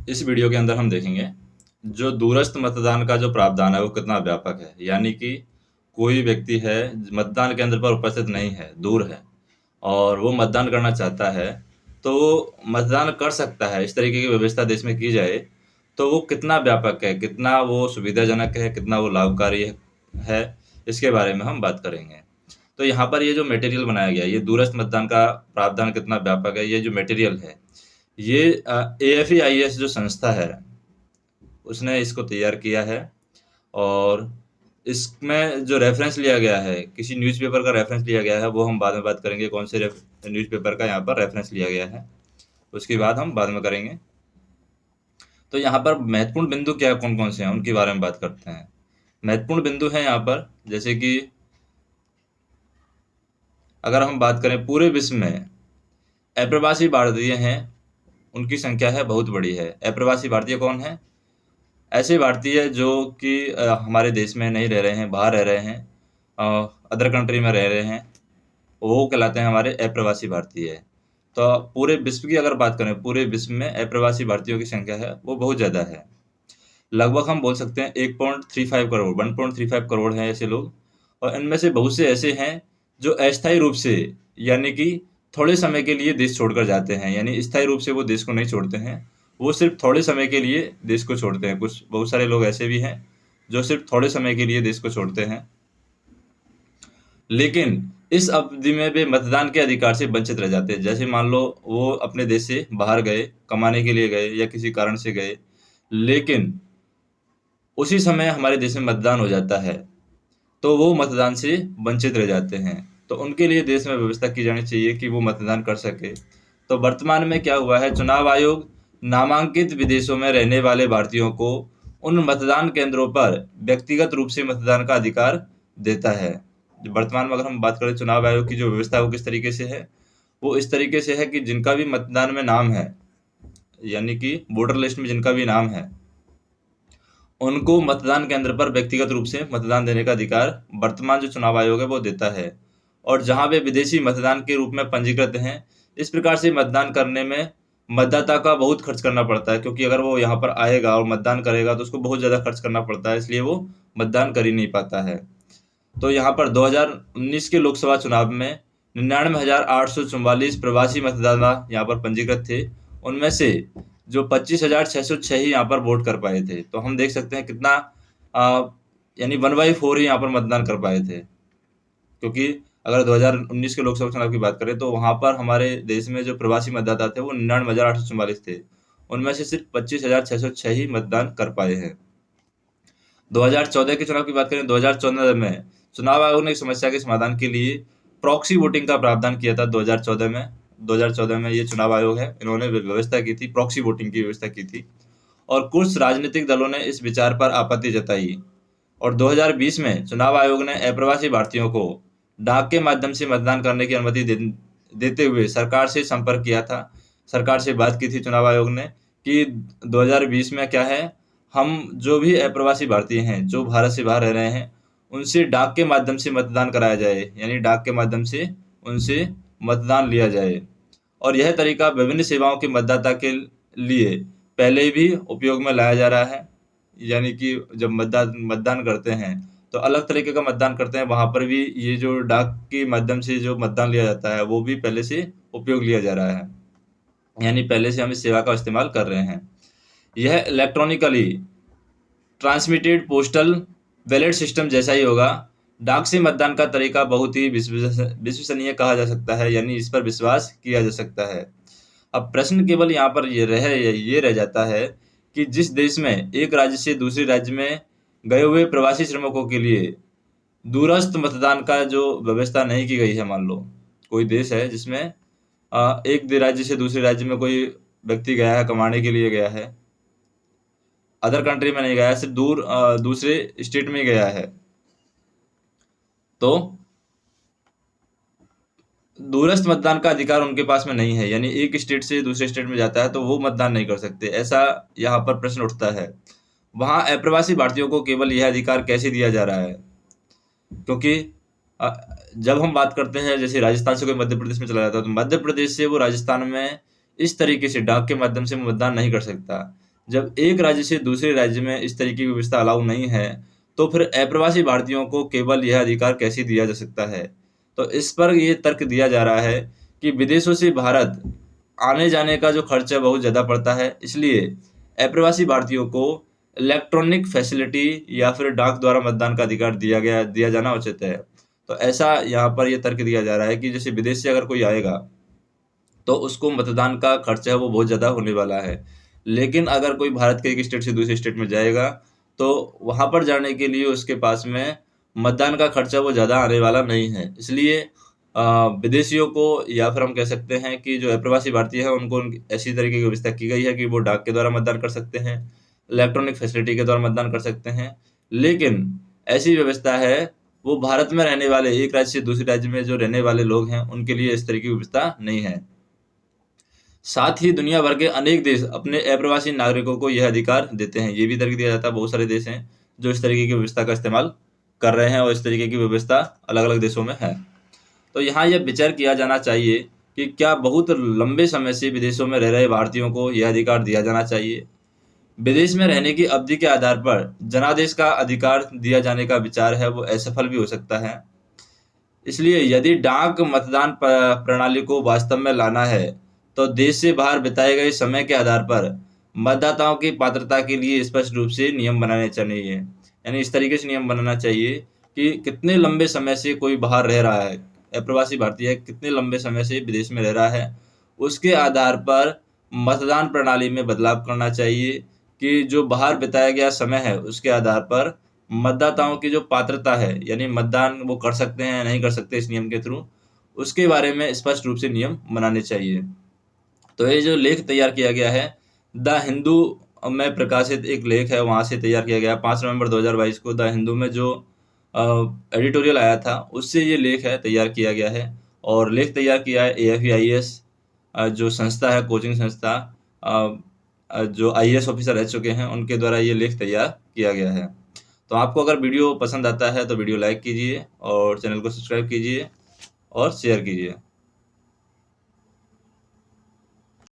इस वीडियो के अंदर हम देखेंगे जो दूरस्थ मतदान का जो प्रावधान है वो कितना व्यापक है। यानी कि कोई व्यक्ति है मतदान केंद्र पर उपस्थित नहीं है, दूर है और वो मतदान करना चाहता है, तो वो मतदान कर सकता है। इस तरीके की व्यवस्था देश में की जाए तो वो कितना व्यापक है, कितना वो सुविधाजनक है, कितना वो लाभकारी है, इसके बारे में हम बात करेंगे। तो यहाँ पर ये जो मटेरियल बनाया गया है, ये दूरस्थ मतदान का प्रावधान कितना व्यापक है, ये जो मटेरियल है, ये AFE-IAS जो संस्था है उसने इसको तैयार किया है। और इसमें जो रेफरेंस लिया गया है, किसी न्यूज़पेपर का रेफरेंस लिया गया है, वो हम बाद में बात करेंगे कौन से न्यूज़पेपर का यहाँ पर रेफरेंस लिया गया है, उसकी बात हम बाद में करेंगे। तो यहाँ पर महत्वपूर्ण बिंदु क्या कौन कौन से हैं उनके बारे में बात करते हैं। महत्वपूर्ण बिंदु हैं यहाँ पर, जैसे कि अगर हम बात करें पूरे विश्व में अप्रवासी भारतीय हैं, उनकी संख्या है बहुत बड़ी है। अप्रवासी भारतीय कौन है? ऐसे भारतीय जो कि हमारे देश में नहीं रह रहे हैं, बाहर रह रहे हैं, अदर कंट्री में रह रहे हैं, वो कहलाते हैं हमारे अप्रवासी भारतीय। तो पूरे विश्व की अगर बात करें, पूरे विश्व में अप्रवासी भारतीयों की संख्या है वो बहुत ज़्यादा है। लगभग हम बोल सकते हैं 1.35 करोड़ 1.35 करोड़ हैं ऐसे लोग। और इनमें से बहुत से ऐसे हैं जो अस्थायी रूप से, यानी कि थोड़े समय के लिए देश छोड़कर जाते हैं। यानी स्थायी रूप से वो देश को नहीं छोड़ते हैं, वो सिर्फ थोड़े समय के लिए देश को छोड़ते हैं। कुछ बहुत सारे लोग ऐसे भी हैं जो सिर्फ थोड़े समय के लिए देश को छोड़ते हैं, लेकिन इस अवधि में वे मतदान के अधिकार से वंचित रह जाते हैं। जैसे मान लो वो अपने देश से बाहर गए, कमाने के लिए गए या किसी कारण से गए, लेकिन उसी समय हमारे देश में मतदान हो जाता है, तो वो मतदान से वंचित रह जाते हैं। तो उनके लिए देश में व्यवस्था की जानी चाहिए कि वो मतदान कर सके। तो वर्तमान में क्या हुआ है, चुनाव आयोग नामांकित विदेशों में रहने वाले भारतीयों को उन मतदान केंद्रों पर व्यक्तिगत रूप से मतदान का अधिकार देता है। वर्तमान में अगर हम बात करें चुनाव आयोग की जो व्यवस्था है वो किस तरीके से है, वो इस तरीके से है कि जिनका भी मतदान में नाम है, यानी कि वोटर लिस्ट में जिनका भी नाम है, उनको मतदान केंद्र पर व्यक्तिगत रूप से मतदान देने का अधिकार वर्तमान जो चुनाव आयोग है वो देता है। और जहां वे विदेशी मतदान के रूप में पंजीकृत हैं, इस प्रकार से मतदान करने में मतदाता का बहुत खर्च करना पड़ता है, क्योंकि अगर वो यहाँ पर आएगा और मतदान करेगा तो उसको बहुत ज़्यादा खर्च करना पड़ता है, इसलिए वो मतदान कर ही नहीं पाता है। तो यहाँ पर 2019 के लोकसभा चुनाव में 99,844 प्रवासी मतदाता यहाँ पर पंजीकृत थे। उनमें से जो 25,606 ही यहाँ पर वोट कर पाए थे। तो हम देख सकते हैं कितना यानी 1/4 ही यहाँ पर मतदान कर पाए थे। क्योंकि अगर 2019 के लोकसभा चुनाव की बात करें तो वहाँ पर हमारे देश में जो प्रवासी मतदाता थे वो 99,844 थे। उनमें से सिर्फ 25,606 ही मतदान कर पाए हैं। 2014 के चुनाव की बात करें, 2014 में चुनाव आयोग ने इस समस्या के समाधान के लिए प्रॉक्सी वोटिंग का प्रावधान किया था। 2014 में ये चुनाव आयोग है, इन्होंने व्यवस्था की थी, प्रॉक्सी वोटिंग की व्यवस्था की थी। और कुछ राजनीतिक दलों ने इस विचार पर आपत्ति जताई। और 2020 में चुनाव आयोग ने अप्रवासी भारतीयों को डाक के माध्यम से मतदान करने की अनुमति देते हुए सरकार से संपर्क किया था। सरकार से बात की थी चुनाव आयोग ने कि 2020 में क्या है, हम जो भी अप्रवासी भारतीय हैं जो भारत से बाहर रह रहे हैं, उनसे डाक के माध्यम से मतदान कराया जाए, यानी डाक के माध्यम से उनसे मतदान लिया जाए। और यह तरीका विभिन्न सेवाओं के मतदाता के लिए पहले भी उपयोग में लाया जा रहा है। यानी कि जब मतदान करते हैं तो अलग तरीके का मतदान करते हैं, वहाँ पर भी ये जो डाक के माध्यम से जो मतदान लिया जाता है वो भी पहले से उपयोग लिया जा रहा है, यानी पहले से हम इस सेवा का इस्तेमाल कर रहे हैं। यह electronically transmitted postal ballot system जैसा ही होगा। डाक से मतदान का तरीका बहुत ही विश्वसनीय कहा जा सकता है, यानी इस पर विश्वास किया जा सकता है। अब प्रश्न केवल यहाँ पर ये रह जाता है कि जिस देश में एक राज्य से दूसरे राज्य में गए हुए प्रवासी श्रमिकों के लिए दूरस्थ मतदान का जो व्यवस्था नहीं की गई है, मान लो कोई देश है जिसमें एक राज्य से दूसरे राज्य में कोई व्यक्ति गया है, कमाने के लिए गया है, अदर कंट्री में नहीं गया है, सिर्फ दूसरे स्टेट में ही गया है, तो दूरस्थ मतदान का अधिकार उनके पास में नहीं है। यानी एक स्टेट से दूसरे स्टेट में जाता है तो वो मतदान नहीं कर सकते, ऐसा यहाँ पर प्रश्न उठता है। वहाँ अप्रवासी भारतीयों को केवल यह अधिकार कैसे दिया जा रहा है? क्योंकि जब हम बात करते हैं जैसे राजस्थान से कोई मध्य प्रदेश में चला जाता है तो मध्य प्रदेश से वो राजस्थान में इस तरीके से डाक के माध्यम से मतदान नहीं कर सकता। जब एक राज्य से दूसरे राज्य में इस तरीके की व्यवस्था अलाउ नहीं है, तो फिर अप्रवासी भारतीयों को केवल यह अधिकार कैसे दिया जा सकता है? तो इस पर ये तर्क दिया जा रहा है कि विदेशों से भारत आने-जाने का जो खर्च है बहुत ज़्यादा पड़ता है, इसलिए अप्रवासी भारतीयों को इलेक्ट्रॉनिक फैसिलिटी या फिर डाक द्वारा मतदान का अधिकार दिया जाना उचित है। तो ऐसा यहाँ पर ये तर्क दिया जा रहा है कि जैसे विदेश से अगर कोई आएगा, तो उसको मतदान का खर्च है वो बहुत ज़्यादा होने वाला है। लेकिन अगर कोई भारत के एक स्टेट से दूसरे स्टेट में जाएगा, तो वहाँ पर जाने के लिए उसके पास में मतदान का खर्चा वो ज़्यादा आने वाला नहीं है। इसलिए विदेशियों को या फिर हम कह सकते हैं कि जो अप्रवासी भारतीय हैं, उनको ऐसी तरीके की व्यवस्था की गई है कि वो डाक के द्वारा मतदान कर सकते हैं, इलेक्ट्रॉनिक फैसिलिटी के द्वारा मतदान कर सकते हैं। लेकिन ऐसी व्यवस्था है, वो भारत में रहने वाले एक राज्य से दूसरे राज्य में जो रहने वाले लोग हैं, उनके लिए इस तरह की व्यवस्था नहीं है। साथ ही दुनिया भर के अनेक देश अपने अप्रवासी नागरिकों को यह अधिकार देते हैं। ये भी तर्क दिया जाता है, बहुत सारे देश हैं जो इस तरीके की व्यवस्था का इस्तेमाल कर रहे हैं और इस तरीके की व्यवस्था अलग-अलग देशों में है। तो यहाँ यह विचार किया जाना चाहिए कि क्या बहुत लंबे समय से विदेशों में रह रहे भारतीयों को यह अधिकार दिया जाना चाहिए? विदेश में रहने की अवधि के आधार पर जनादेश का अधिकार दिया जाने का विचार है वो असफल भी हो सकता है। इसलिए यदि डाक मतदान प्रणाली को वास्तव में लाना है, तो देश से बाहर बिताए गए समय के आधार पर मतदाताओं की पात्रता के लिए स्पष्ट रूप से नियम बनाने चाहिए। यानी इस तरीके से नियम बनाना चाहिए कि कितने लंबे समय से कोई बाहर रह रहा है, अप्रवासी भारतीय कितने लंबे समय से विदेश में रह रहा है, उसके आधार पर मतदान प्रणाली में बदलाव करना चाहिए कि जो बाहर बिताया गया समय है, उसके आधार पर मतदाताओं की जो पात्रता है, यानी मतदान वो कर सकते हैं या नहीं कर सकते इस नियम के थ्रू, उसके बारे में स्पष्ट रूप से नियम बनाने चाहिए। तो ये जो लेख तैयार किया गया है, द हिंदू में प्रकाशित एक लेख है, वहाँ से तैयार किया गया। 5 नवंबर 2022 को द हिंदू में जो एडिटोरियल आया था, उससे ये लेख है तैयार किया गया है। और लेख तैयार किया है AFE-IAS जो संस्था है, कोचिंग संस्था, जो IAS ऑफिसर रह चुके हैं, उनके द्वारा ये लेख तैयार किया गया है। तो आपको अगर वीडियो पसंद आता है तो वीडियो लाइक कीजिए और चैनल को सब्सक्राइब कीजिए और शेयर कीजिए।